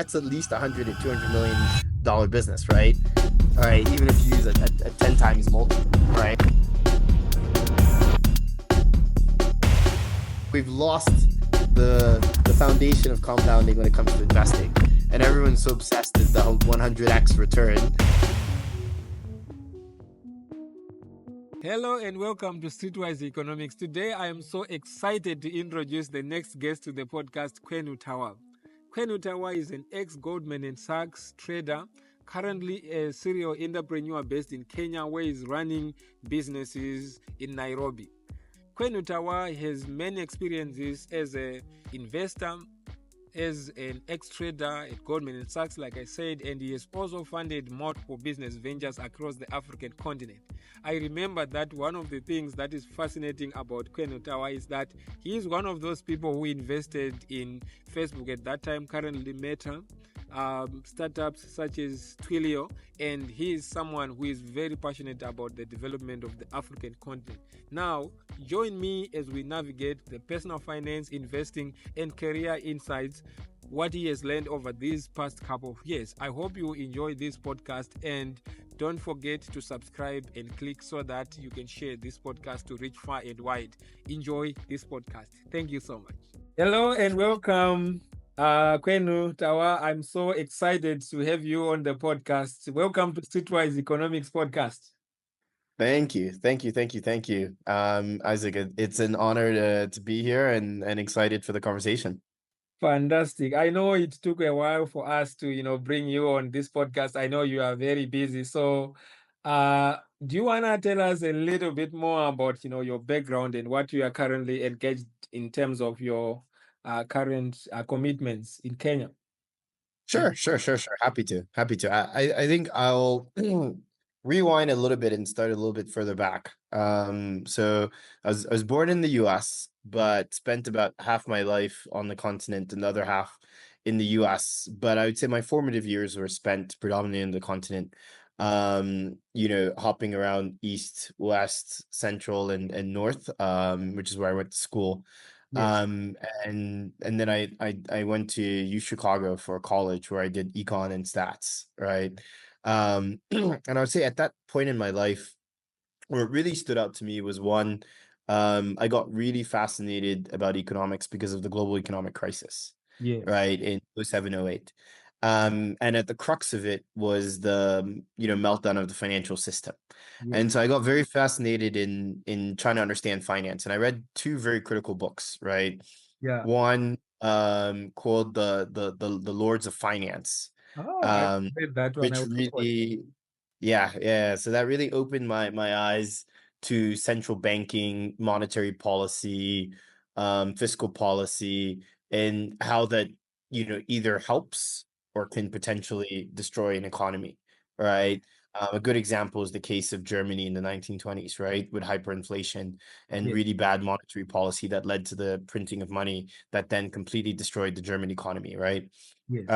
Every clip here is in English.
that's at least $100 to $200 million business, right? All right, even if you use a 10 times multiple, right? We've lost the foundation of compounding when it comes to investing, and everyone's so obsessed with the 100x return. Hello and welcome to Streetwise Economics. Today I am so excited to introduce the next guest to the podcast, Kwehnui Tawah. Kwehnui Tawah is an ex-Goldman Sachs trader, currently a serial entrepreneur based in Kenya, where he's running businesses in Nairobi. Kwehnui Tawah has many experiences as an investor, as an ex-trader at Goldman Sachs, like I said, and he has also funded multiple business ventures across the African continent. I remember that one of the things that is fascinating about Kwehnui Tawah is that he is one of those people who invested in Facebook at that time, currently Meta, startups such as Twilio, and he is someone who is very passionate about the development of the African continent. Now, join me as we navigate the personal finance, investing, and career insights, what he has learned over these past couple of years. I hope you enjoy this podcast, and don't forget to subscribe and click so that you can share this podcast to reach far and wide. Enjoy this podcast. Thank you so much. Hello and welcome, Kwehnui Tawah. I'm so excited to have you on the podcast. Welcome to Streetwise Economics Podcast. Thank you. Isaac, it's an honor to be here and excited for the conversation. Fantastic. I know it took a while for us to, bring you on this podcast. I know you are very busy. So, do you want to tell us a little bit more about, your background and what you are currently engaged in terms of your current commitments in Kenya? Sure. Happy to. I think I'll rewind a little bit and start a little bit further back. So I was born in the US, but spent about half my life on the continent and the other half in the US. But I would say my formative years were spent predominantly in the continent. Hopping around east, west, central, and north, which is where I went to school. Yes. And then I went to U Chicago for college, where I did econ and stats, right? And I would say at that point in my life, what really stood out to me was one, I got really fascinated about economics because of the global economic crisis, Yes. right, in 07, 08. And at the crux of it was the meltdown of the financial system. Yes. And so I got very fascinated in trying to understand finance. And I read two very critical books, right? Yeah. One called the Lords of Finance. Oh, I read that one. Which really, yeah. So that really opened my eyes to central banking, monetary policy, fiscal policy, and how that either helps or can potentially destroy an economy, right? A good example is the case of Germany in the 1920s, right, with hyperinflation and Yes. really bad monetary policy that led to the printing of money that then completely destroyed the German economy, right? Yes.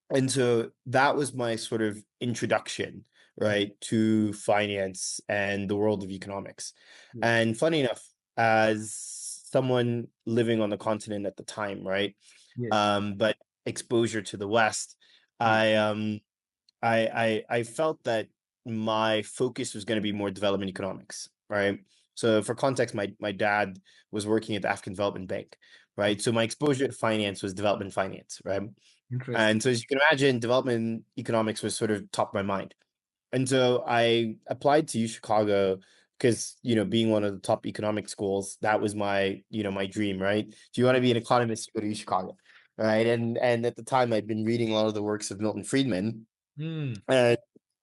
And so that was my sort of introduction, right, to finance and the world of economics. Yes. And funny enough, as someone living on the continent at the time, right, Yes. but exposure to the West, I felt that my focus was going to be more development economics, right? So for context, my dad was working at the African Development Bank, right? So my exposure to finance was development finance, right? Interesting. And so as you can imagine, development economics was sort of top of my mind. And so I applied to U Chicago because, being one of the top economic schools, that was my dream, right? If you want to be an economist, you go to U Chicago, right? And at the time, I'd been reading a lot of the works of Milton Friedman, and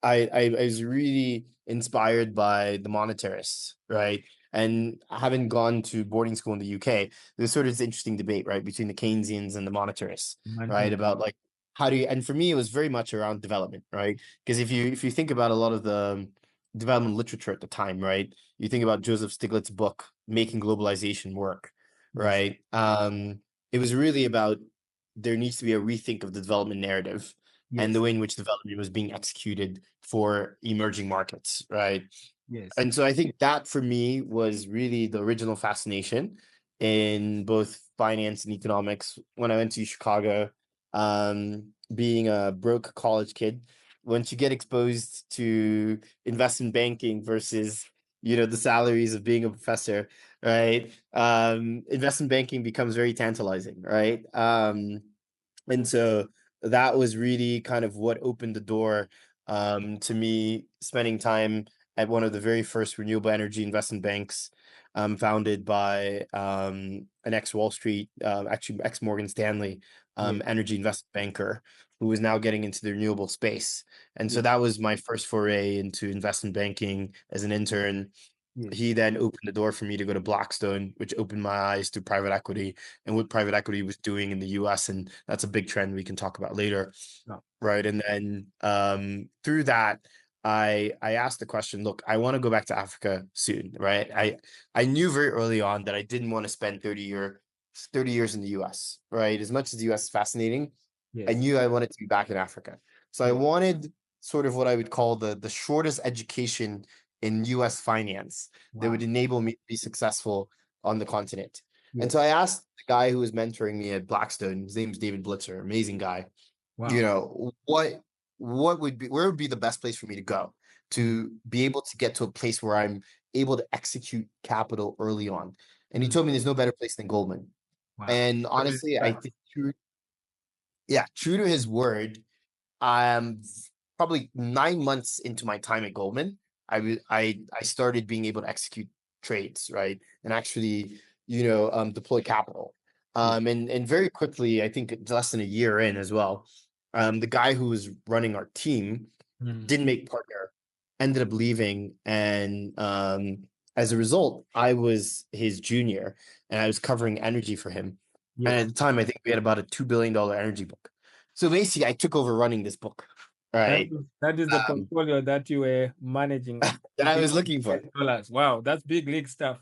I was really inspired by the monetarists, right? And having gone to boarding school in the UK, there's sort of this interesting debate, right, between the Keynesians and the monetarists, right, about like how do you, and for me, it was very much around development, right? Because if you think about a lot of the development literature at the time, right, you think about Joseph Stiglitz's book, Making Globalization Work, right? It was really about there needs to be a rethink of the development narrative and the way in which development was being executed for emerging markets, right? Yes. And so I think that for me was really the original fascination in both finance and economics when I went to Chicago. being a broke college kid, once you get exposed to investment banking versus, the salaries of being a professor, right? Investment banking becomes very tantalizing, right? And so that was really kind of what opened the door to me spending time at one of the very first renewable energy investment banks, founded by an ex-Wall Street, actually ex-Morgan Stanley Yeah. energy investment banker who is now getting into the renewable space. And so Yeah. that was my first foray into investment banking as an intern. Yes. He then opened the door for me to go to Blackstone, which opened my eyes to private equity and what private equity was doing in the US. And that's a big trend we can talk about later. No. Right. And then through that, I asked the question, look, I want to go back to Africa soon. Right. I knew very early on that I didn't want to spend 30 years in the US. Right. As much as the US is fascinating, I Yes. knew I wanted to be back in Africa. So I Yeah. wanted sort of what I would call the shortest education in US finance that would Wow. enable me to be successful on the continent. And Yes. so I asked the guy who was mentoring me at Blackstone, his name is David Blitzer, amazing guy, Wow. what would be, where would be the best place for me to go Mm. to be able to get to a place where I'm able to execute capital early on? And he Mm. told me there's no better place than Goldman. Wow. And honestly, I think true to his word, probably 9 months into my time at Goldman, I started being able to execute trades, right? And actually, deploy capital. Yeah. And very quickly, I think it's less than a year in as well, the guy who was running our team Mm. didn't make partner, ended up leaving, and as a result, I was his junior, and I was covering energy for him. And Yes. at the time, I think we had about a $2 billion energy book. So basically, I took over running this book, right? That is the Um, portfolio that you were managing. that I was looking for. $2 billion. Wow, that's big league stuff.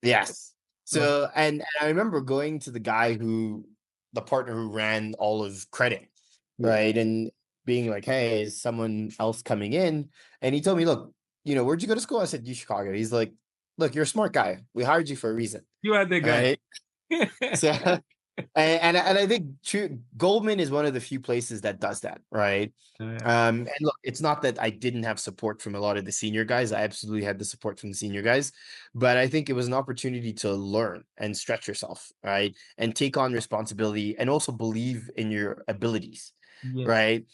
Yes. Okay. So, and I remember going to the partner who ran all of credit, Yes. right? And being like, hey, is someone else coming in? And he told me, look, where'd you go to school? I said, U Chicago. He's like, look, you're a smart guy. We hired you for a reason. You are the guy. Right. So, and I think Goldman is one of the few places that does that, right? Yeah. And look, it's not that I didn't have support from a lot of the senior guys. I absolutely had the support from the senior guys, but I think it was an opportunity to learn and stretch yourself, right? And take on responsibility and also believe in your abilities, Yes. right?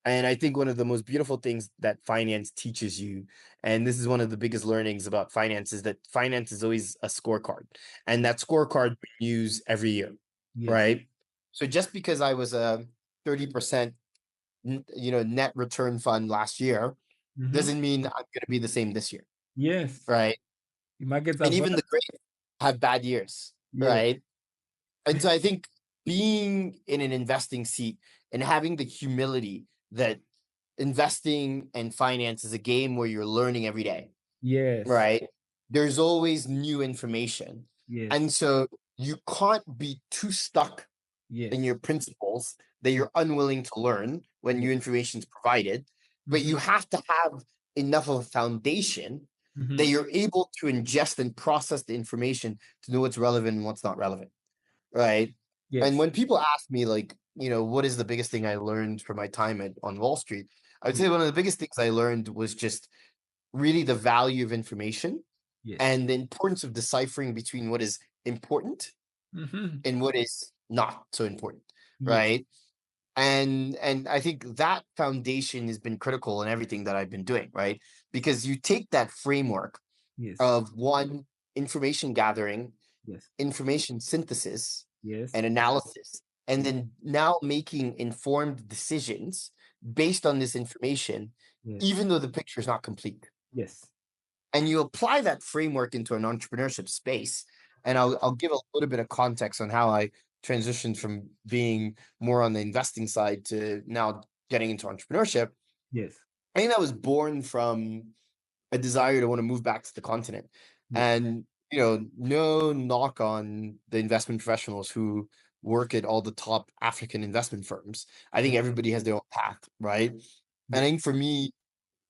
And I think one of the most beautiful things that finance teaches you, and this is one of the biggest learnings about finance, is that finance is always a scorecard, and that scorecard renews every year, Yes. right? So just because I was a 30% net return fund last year Mhm. doesn't mean I'm going to be the same this year, Yes. right? The markets are And even volatile. the great have bad years, Yes. right? And so I think being in an investing seat and having the humility that investing and finance is a game where you're learning every day, Yes. right? There's always new information. Yes. And so you can't be too stuck in Yes. your principles that you're unwilling to learn when new Yes. information is provided, but you Mhm. have to have enough of a foundation that Mhm. you're able to ingest and process the information to know what's relevant and what's not relevant, right? And Yes. when people ask me, like, what is the biggest thing I learned from my time on Wall Street? I would say one of the biggest things I learned was just really the value of information Yes. and the importance of deciphering between what is important Mhm. and what is not so important, Yes. right? And I think that foundation has been critical in everything that I've been doing, right? Because you take that framework Yes. of one, information gathering, Yes. information synthesis, Yes. and analysis, and then now making informed decisions based on this information, Yes. even though the picture is not complete. Yes. And you apply that framework into an entrepreneurship space. And I'll give a little bit of context on how I transitioned from being more on the investing side to now getting into entrepreneurship. Yes. I think that was born from a desire to want to move back to the continent. Yes. And, no knock on the investment professionals who work at all the top African investment firms. I think everybody has their own path, right? And I Yes. think for me,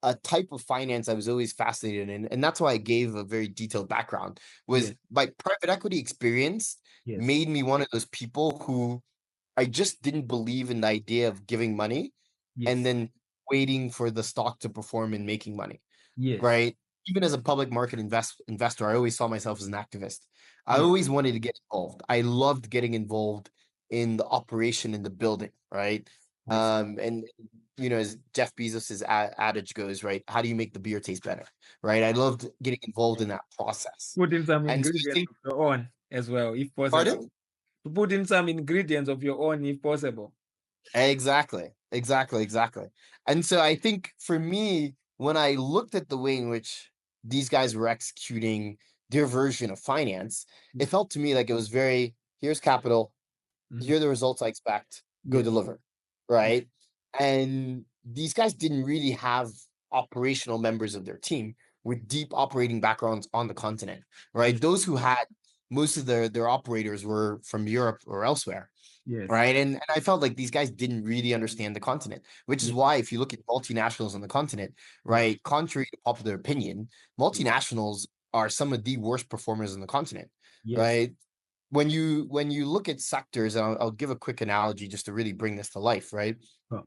a type of finance I was always fascinated in, and that's why I gave a very detailed background, was Yes. my private equity experience Yes. made me one of those people who I just didn't believe in the idea of giving money and Yes. then waiting for the stock to perform and making money, Yes. right? Even as a public market investor, I always saw myself as an activist. I Yes. always wanted to get involved. I loved getting involved in the operation in the building, right? I see. And as Jeff Bezos's adage goes, right? How do you make the beer taste better, right? I loved getting involved in that process. Put in some And so I ingredients think, of your own as well, if possible. pardon? To put in some ingredients of your own, if possible. Exactly, exactly, exactly. And so I think for me, when I looked at the way in which these guys were executing their version of finance, it felt to me like it was very, here's capital, Mhm. here are the results I expect, go Yes. deliver, right? And these guys didn't really have operational members of their team with deep operating backgrounds on the continent, right? Yes. Those who had most of their operators were from Europe or elsewhere. Yes. Right. And I felt like these guys didn't really understand the continent, which is Yes. why if you look at multinationals on the continent, Yes. right, contrary to popular opinion, multinationals are some of the worst performers on the continent, Yes. right? When you look at sectors, and I'll give a quick analogy just to really bring this to life, right? Oh,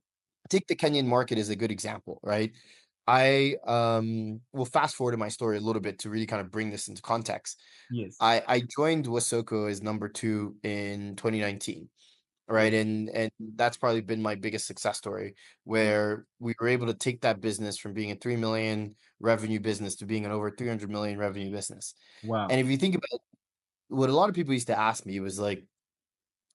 Take the Kenyan market as a good example, right? I will fast forward to my story a little bit to really kind of bring this into context. yes. I joined Wasoko as number 2 in 2019. Right. Yes. And that's probably been my biggest success story, where we were able to take that business from being a 3 million revenue business to being an over 300 million revenue business. Wow. And if you think about it, what a lot of people used to ask me was like,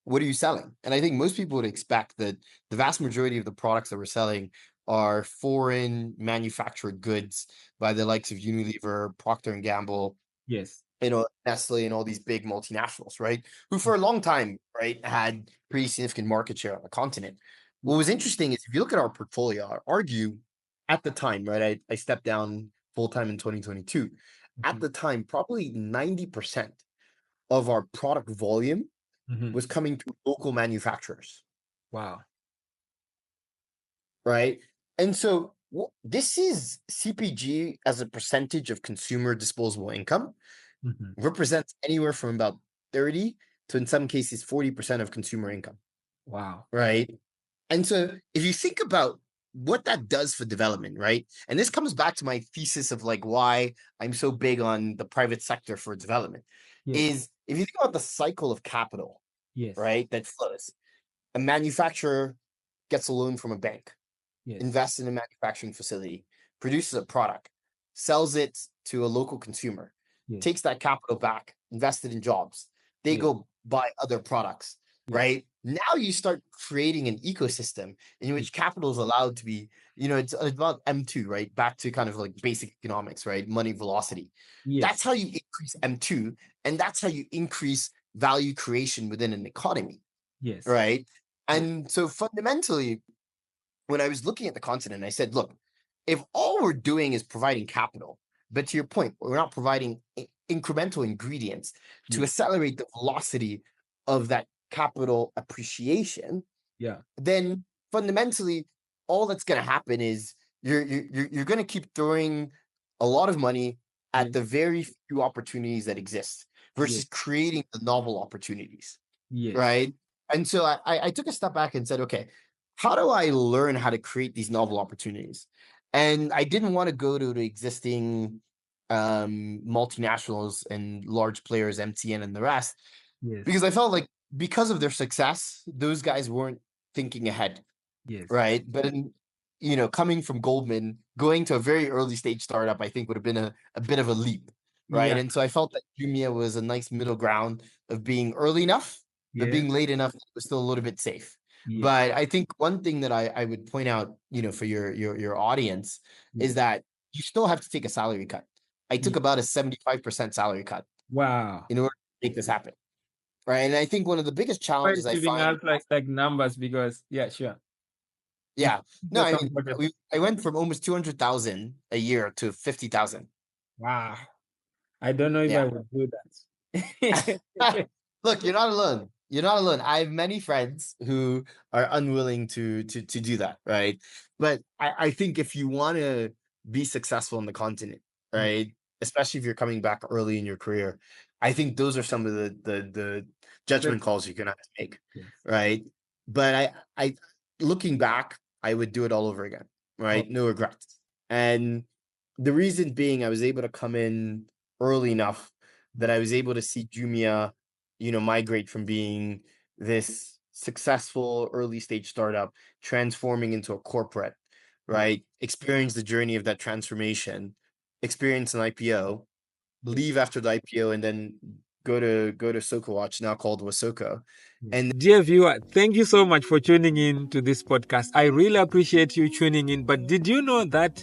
what are you selling? And I think most people would expect that the vast majority of the products that we're selling are foreign manufactured goods by the likes of Unilever, Procter and Gamble, Yes. Nestle and all these big multinationals, right? Who for a long time, right, had pretty significant market share on the continent. What was interesting is if you look at our portfolio, I argue at the time, right, I stepped down full time in 2022. At Mhm. the time, probably 90% of our product volume Mhm. was coming through local manufacturers, Wow. right? And so this is CPG as a percentage of consumer disposable income Mhm. represents anywhere from about 30 to in some cases 40% of consumer income, Wow. right? And so if you think about what that does for development, right? And this comes back to my thesis of like why I'm so big on the private sector for development Yes. is if you think about the cycle of capital, Yes. right, that flows, a manufacturer gets a loan from a bank, Yes. invests in a manufacturing facility, produces a product, sells it to a local consumer, Yes. takes that capital back, invested in jobs. They Yes. go buy other products, Yes. right? Now you start creating an ecosystem in Yes. which capital is allowed to be, it's about M2, right? Back to kind of like basic economics, right? Money velocity. That's Yes. how you increase M2, and that's how you increase value creation within an economy, Yes. right? Yes. And so fundamentally, when I was looking at the continent, I said, look, if all we're doing is providing capital, but to your point, we're not providing incremental ingredients to Yes. accelerate the velocity of that capital appreciation, Yeah. then fundamentally, all that's going to happen is you're going to keep throwing a lot of money Yes. at the very few opportunities that exist Yes. versus creating the novel opportunities, Yes. right? And so I took a step back and said, okay, how do I learn how to create these novel opportunities? And I didn't want to go to the existing multinationals and large players, MTN and the rest, Yes. because I felt like because of their success, those guys weren't thinking ahead, Yes. right? But coming from Goldman, going to a very early stage startup, I think would have been a bit of a leap, right? Yeah. And so I felt that Jumia was a nice middle ground of being early enough, but Yeah. being late enough that it was still a little bit safe. Yeah. But I think one thing that I would point out, for your audience is Yes. that you still have to take a salary cut. I Yeah. took about a 75% salary cut Wow. in order to make this happen. Right. And I think one of the biggest Why challenges I giving find, us like numbers because yeah, sure. You yeah, no, feel I mean, comfortable. I went from almost 200,000 a year to 50,000. Wow. I don't know if I Yeah. would do that. Look, you're not alone. You're not alone. I have many friends who are unwilling to do that, right? But I think if you want to be successful on the continent, Yeah. right, especially if you're coming back early in your career, I think those are some of the judgment calls you're gonna have to make, Yes. right? but I looking back, I would do it all over again, Oh, right? No regrets. And the reason being, I was able to come in early enough that I was able to see Jumia, migrate from being this successful early stage startup, transforming into a corporate, right? Experience the journey of that transformation, experience an IPO, yes. leave after the IPO, and then go to Soko Watch, now called Wasoko. Yes. And Dear viewer, thank you so much for tuning in to this podcast. I really appreciate you tuning in. But did you know that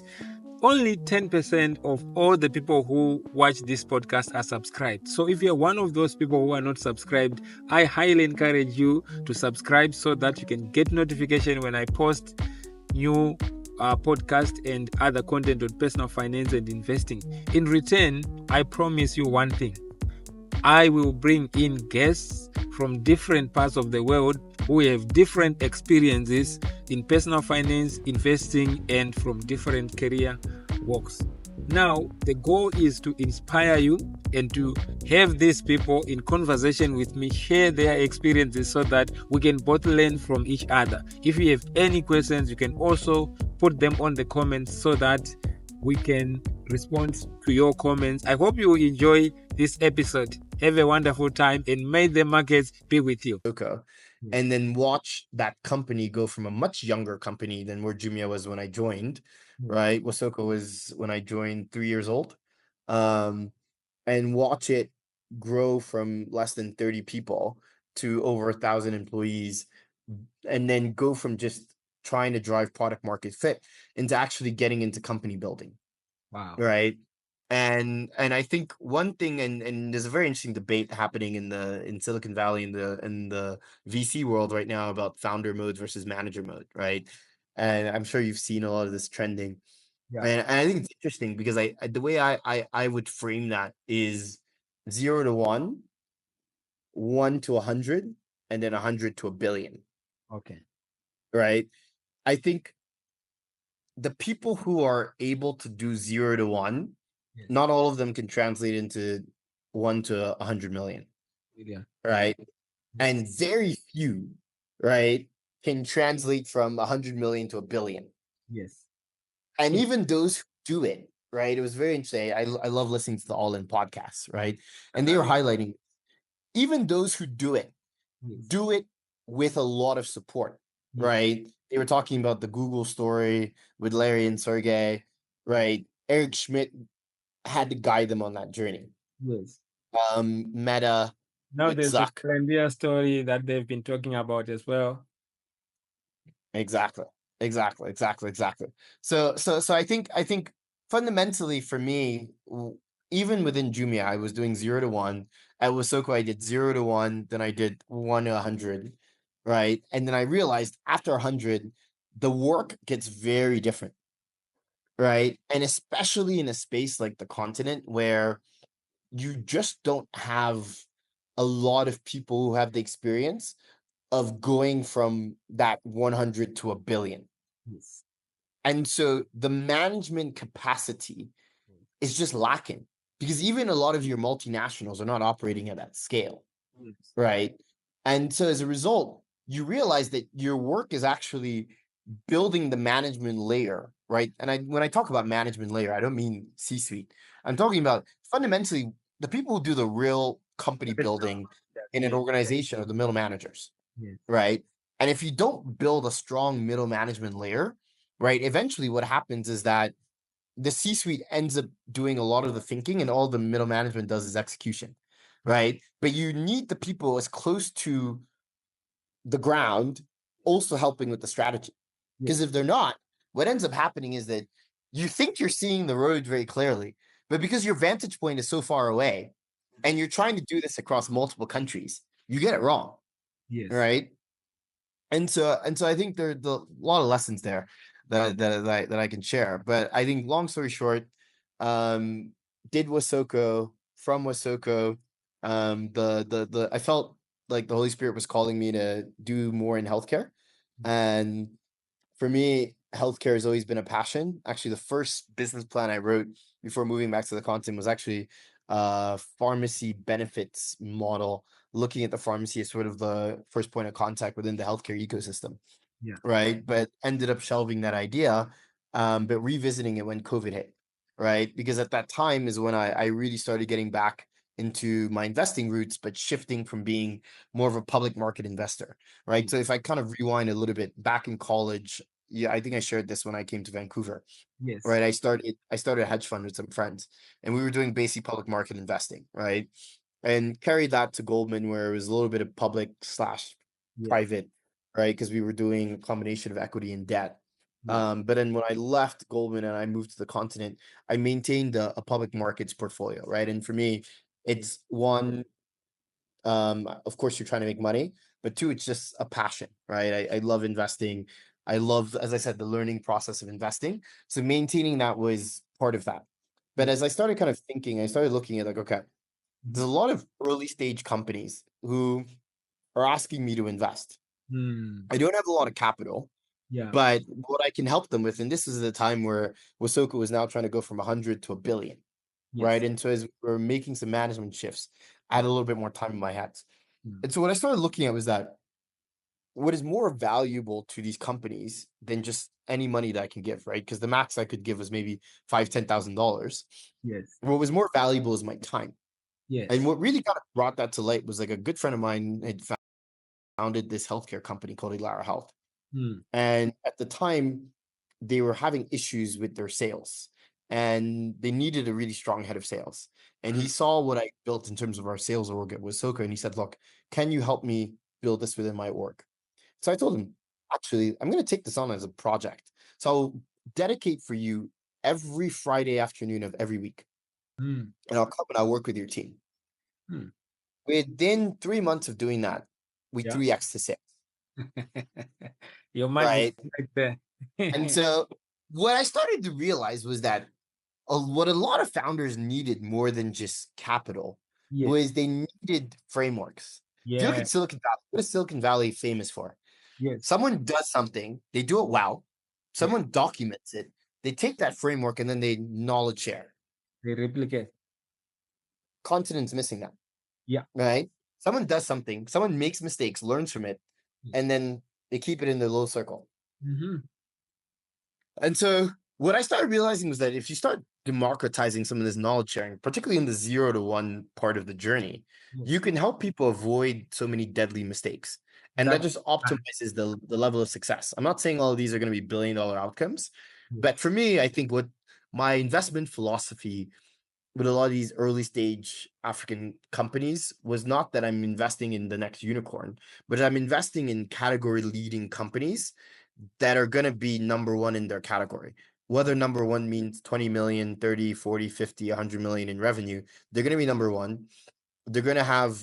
only 10% of all the people who watch this podcast are subscribed? So if you're one of those people who are not subscribed, I highly encourage you to subscribe so that you can get notification when I post new podcast and other content on personal finance and investing. In return, I promise you one thing. I will bring in guests from different parts of the world who have different experiences in personal finance, investing, and from different career walks. Now, the goal is to inspire you and to have these people in conversation with me share their experiences so that we can both learn from each other. If you have any questions, you can also put them on the comments so that we can respond to your comments. I hope you enjoy this episode. Have a wonderful time and may the markets be with you. Wasoko, and then watch that company go from a much younger company than where Jumia was when I joined, right? Wasoko was when I joined 3 years old, and watch it grow from less than 30 people to over 1,000 employees, and then go from just trying to drive product market fit into actually getting into company building. Wow. Right. And I think one thing, and there's a very interesting debate happening in Silicon Valley in the VC world right now about founder mode versus manager mode, right? And I'm sure you've seen a lot of this trending. Yeah. And I think it's interesting because the way I would frame that is 0 to 1, 1 to 100, and then 100 to 1 billion, Okay. right? I think the people who are able to do 0 to 1, Yes. not all of them can translate into 1 to 100 million, Yeah. right? And very few, right, can translate from 100 million to 1 billion. Yes. And even those who do it, right? It was very interesting. I love listening to the All In podcasts, right? And they were highlighting even those who do it with a lot of support, right? They were talking about the Google story with Larry and Sergey, right? Eric Schmidt had to guide them on that journey. Yes. Meta Now with there's the Zuck. Columbia story that they've been talking about as well. Exactly. So I think fundamentally for me, even within Jumia, I was doing 0 to 1. At Wasoko, I did 0 to 1, then I did 1 to 100, right? And then I realized after 100, the work gets very different, right? And especially in a space like the continent where you just don't have a lot of people who have the experience of going from that 100 to 1 billion. Yes. And so the management capacity is just lacking because even a lot of your multinationals are not operating at that scale, right? And so as a result, you realize that your work is actually building the management layer, right? And when I talk about management layer, I don't mean C-suite. I'm talking about fundamentally the people who do the real company building in an organization are the middle managers, right? And if you don't build a strong middle management layer, right, eventually what happens is that the C-suite ends up doing a lot of the thinking and all the middle management does is execution, right? But you need the people as close to the ground also helping with the strategy. Because if they're not, what ends up happening is that you think you're seeing the road very clearly, but because your vantage point is so far away and you're trying to do this across multiple countries, you get it wrong. Yes. Right. And so I think there's a lot of lessons there that I can share. But I think long story short, did Wasoko from Wasoko, the I felt like the Holy Spirit was calling me to do more in healthcare. And for me, healthcare has always been a passion. Actually, the first business plan I wrote before moving back to the continent was actually pharmacy benefits model, looking at the pharmacy as sort of the first point of contact within the healthcare ecosystem, Yeah. right? But ended up shelving that idea, but revisiting it when COVID hit, right? Because at that time is when I really started getting back into my investing roots, but shifting from being more of a public market investor, right? So if I kind of rewind a little bit back in college, yeah, I think I shared this when I came to Vancouver, Yes. right? I started a hedge fund with some friends, and we were doing basic public market investing, right? And carried that to Goldman, where it was a little bit of public slash Yeah. private, right? Because we were doing a combination of equity and debt. Yeah. But then when I left Goldman and I moved to the continent, I maintained a public markets portfolio, right? And for me, Yeah. it's one, of course, you're trying to make money, but two, it's just a passion, right? I love investing. I love, as I said, the learning process of investing. So maintaining that was part of that. But Yeah. as I started kind of thinking, I started looking at like, okay, Mhm. there's a lot of early stage companies who are asking me to invest. Hmm. I don't have a lot of capital, Yeah. but what I can help them with, and this is the time where Wasoko was now trying to go from 100 to a billion, right? Yes. And so as we're making some management shifts, I had a little bit more time in my hands. Hmm. And so what I started looking at was that what is more valuable to these companies than just any money that I can give, right? Because the max I could give was maybe $5,000, $10,000. Yes. What was more valuable is my time. And Yes. what really kind of brought that to light was like a good friend of mine had founded this healthcare company called Elara Health. Hmm. And at the time, they were having issues with their sales and they needed a really strong head of sales. And he saw what I built in terms of our sales org at Wasoko. And he said, look, can you help me build this within my org? So I told him, actually, I'm going to take this on as a project. So I'll dedicate for you every Friday afternoon of every week. Hmm. And I'll come and I'll work with your team. Hmm. Within 3 months of doing that, we Yeah. 3x to sales, Your magic right? right there. And so what I started to realize was that what a lot of founders needed more than just capital Yes. was they needed frameworks. If you look Yeah. at Silicon Valley, what is Silicon Valley famous for? Yes. Someone does something, they do it well, Yeah. someone documents it, they take that framework and then they knowledge share. They replicate. Continent's missing that, Yeah. right? Someone does something, someone makes mistakes, learns from it, Yes. and then they keep it in their little circle. Mm-hmm. And so what I started realizing was that if you start democratizing some of this knowledge sharing, particularly in the 0 to 1 part of the journey, you Yes. can help people avoid so many deadly mistakes. And that That. just optimizes the level of success. I'm not saying all of these are going to be billion-dollar outcomes, Yes. but for me, I think what my investment philosophy with a lot of these early stage African companies was not that I'm investing in the next unicorn, but I'm investing in category leading companies that are going to be number one in their category. Whether number one means 20 million, 30, 40, 50, 100 million in revenue, they're going to be number one. They're going to have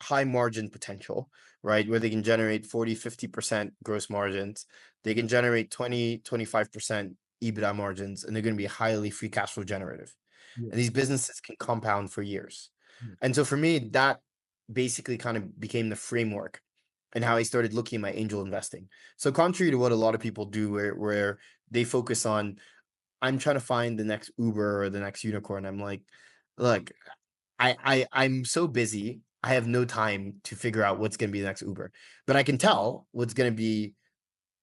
high margin potential, right? Where they can generate 40, 50% gross margins. They can generate 20, 25% EBITDA margins, and they're going to be highly free cash flow generative. And these Yes. businesses can compound for years. Yes. And so for me, that basically kind of became the framework and how I started looking at my angel investing. So contrary to what a lot of people do, where they focus on, I'm trying to find the next Uber or the next unicorn. I'm like, look, I'm so busy. I have no time to figure out what's going to be the next Uber, but I can tell what's going to be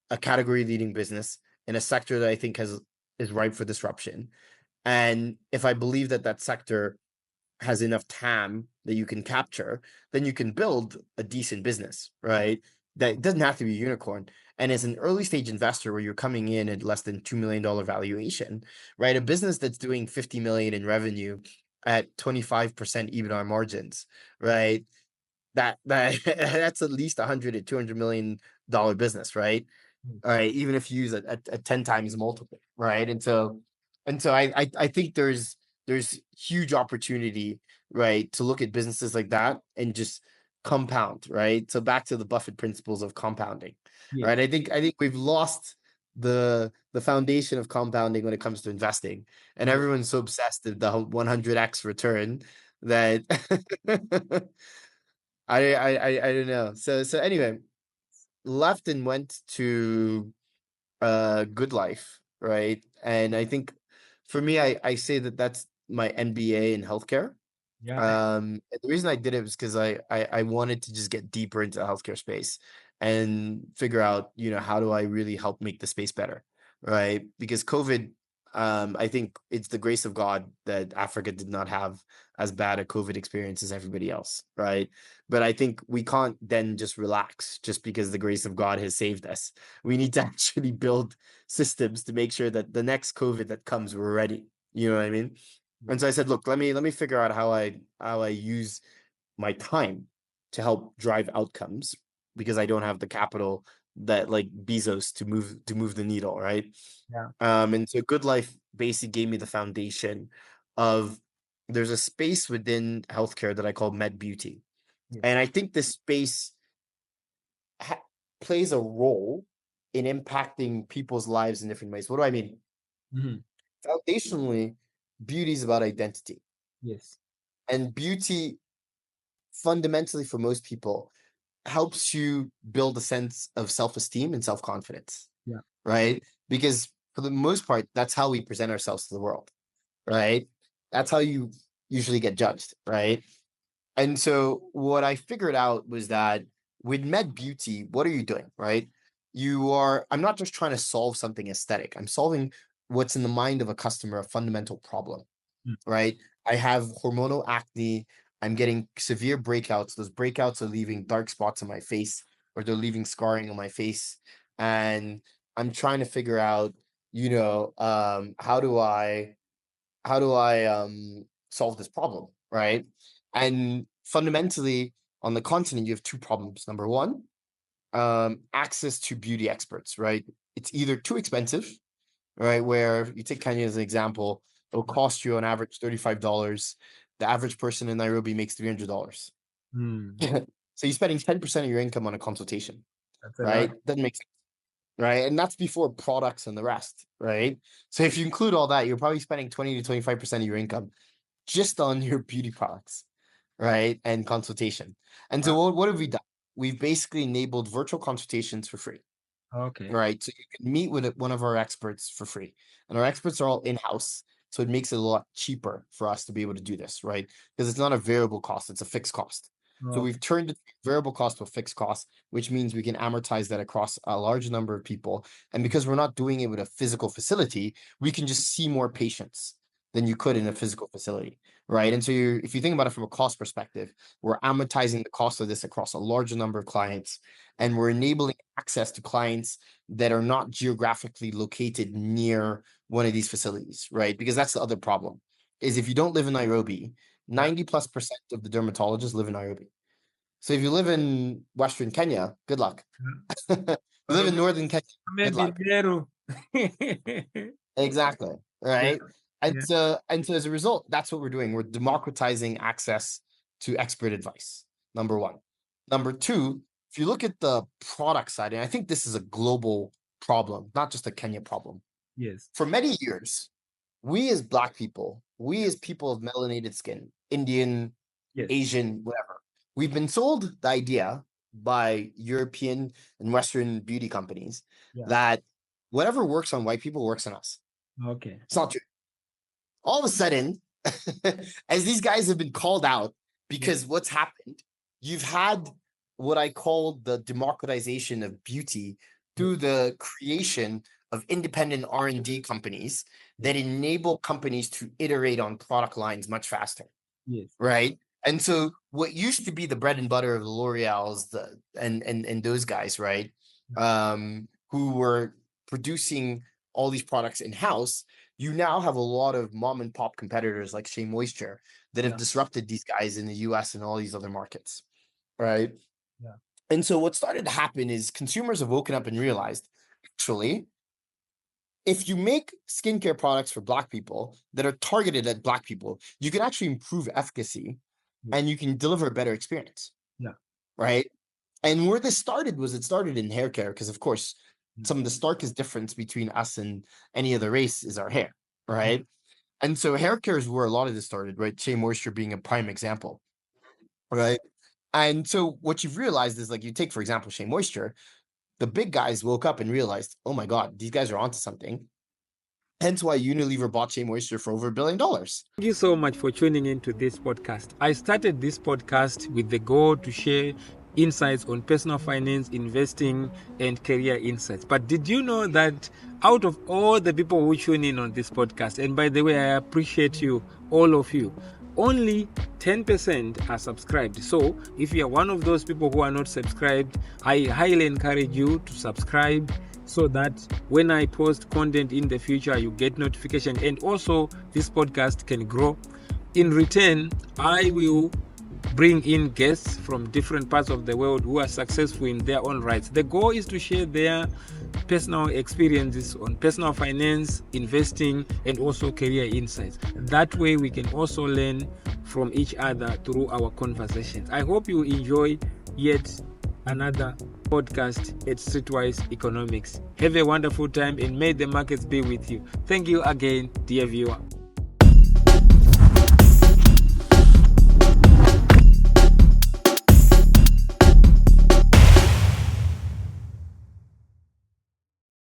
a category leading business in a sector that I think is ripe for disruption. And if I believe that that sector has enough TAM that you can capture, then you can build a decent business, right? That doesn't have to be a unicorn. And as an early stage investor where you're coming in at less than $2 million valuation, right? A business that's doing 50 million in revenue at 25% EBITDA margins, right? That that's at least 100 to 200 million dollar business, right? All right, even if you use a 10 times multiple, right? And so I think there's huge opportunity, right, to look at businesses like that and just compound, right? So back to the Buffett principles of compounding, right? Yes. I think we've lost the foundation of compounding when it comes to investing, and Yes. everyone's so obsessed with the 100x return that I don't know. So anyway, left and went to good life, right? And I think for me, I say that that's my MBA in healthcare. Yeah. And the reason I did it was because I wanted to just get deeper into the healthcare space and figure out, how do I really help make the space better, right? Because COVID, I think it's the grace of God that Africa did not have as bad a COVID experience as everybody else, right? But I think we can't then just relax just because the grace of God has saved us. We need to actually build systems to make sure that the next COVID that comes, we're ready. You know what I mean? And so I said, look, let me figure out how I use my time to help drive outcomes because I don't have the capital that like Bezos to move the needle, right? Yeah. And so Good Life basically gave me the foundation of there's a space within healthcare that I call Med Beauty. Yes. And I think this space plays a role in impacting people's lives in different ways. What do I mean? Mm-hmm. Foundationally, beauty is about identity. Yes. And beauty, fundamentally for most people, helps you build a sense of self-esteem and self-confidence. Yeah. Right? Because for the most part, that's how we present ourselves to the world. Right? That's how you usually get judged. Right? And so what I figured out was that with Med Beauty, what are you doing? Right? I'm not just trying to solve something aesthetic. I'm solving what's in the mind of a customer, a fundamental problem. Right? I have hormonal acne. I'm getting severe breakouts. Those breakouts are leaving dark spots on my face, or they're leaving scarring on my face. And I'm trying to figure out, how do I solve this problem, right? And fundamentally, on the continent, you have two problems. Number one, access to beauty experts, right? It's either too expensive, right? Where you take Kenya as an example, it'll cost you on average $35. The average person in Nairobi makes $300. So you're spending 10% of your income on a consultation, That's a right? lot. Doesn't make sense, right? And that's before products and the rest, right? So if you include all that, you're probably spending 20 to 25% of your income just on your beauty products, right? And consultation. And so what have we done? We've basically enabled virtual consultations for free. Okay. Right. So you can meet with one of our experts for free. And our experts are all in-house. So it makes it a lot cheaper for us to be able to do this, right? Because it's not a variable cost, it's a fixed cost. So we've turned it variable cost to a fixed cost, which means we can amortize that across a large number of people. And because we're not doing it with a physical facility, we can just see more patients than you could in a physical facility, right? And so if you think about it from a cost perspective, we're amortizing the cost of this across a larger number of clients, and we're enabling access to clients that are not geographically located near one of these facilities, right? Because that's the other problem, is if you don't live in Nairobi, 90+% of the dermatologists live in Nairobi. So if you live in Western Kenya, good luck. You live in Northern Kenya, good Maybe luck. Meru. Exactly, right? And Yeah. so as a result, that's what we're doing. We're democratizing access to expert advice, number one. Number two, if you look at the product side, and I think this is a global problem, not just a Kenya problem. Yes. For many years, we as Black people, we as people of melanated skin, Indian, Yes. Asian, whatever, we've been sold the idea by European and Western beauty companies that whatever works on white people works on us. Okay. It's not true. All of a sudden, as these guys have been called out, because what's happened, you've had what I call the democratization of beauty through the creation of independent R&D companies that enable companies to iterate on product lines much faster. Yes. Right. And so what used to be the bread and butter of the L'Oreal's and those guys, right, who were producing all these products in-house, you now have a lot of mom and pop competitors like Shea Moisture that have disrupted these guys in the US and all these other markets. Right. Yeah. And so what started to happen is consumers have woken up and realized, actually, if you make skincare products for Black people that are targeted at Black people, you can actually improve efficacy and you can deliver a better experience. Yeah. Right. And where this started was it started in hair care, because of course, some of the starkest difference between us and any other race is our hair. Right. And so hair care is where a lot of this started, right? Shea Moisture being a prime example. Right. And so what you've realized is, like, you take, for example, Shea Moisture, the big guys woke up and realized, oh my God, these guys are onto something. Hence why Unilever bought Shea Moisture for over $1 billion. Thank you so much for tuning into this podcast. I started this podcast with the goal to share insights on personal finance, investing, and career insights. But did you know that out of all the people who tune in on this podcast, and by the way, I appreciate you, all of you, only 10% are subscribed. So if you are one of those people who are not subscribed, I highly encourage you to subscribe, so that when I post content in the future, you get notification, and also this podcast can grow. In return, I will bring in guests from different parts of the world who are successful in their own rights. The goal is to share their personal experiences on personal finance, investing, and also career insights. That way we can also learn from each other through our conversations. I hope you enjoy yet another podcast at Streetwise Economics. Have a wonderful time, and may the markets be with you. Thank you again, dear viewer.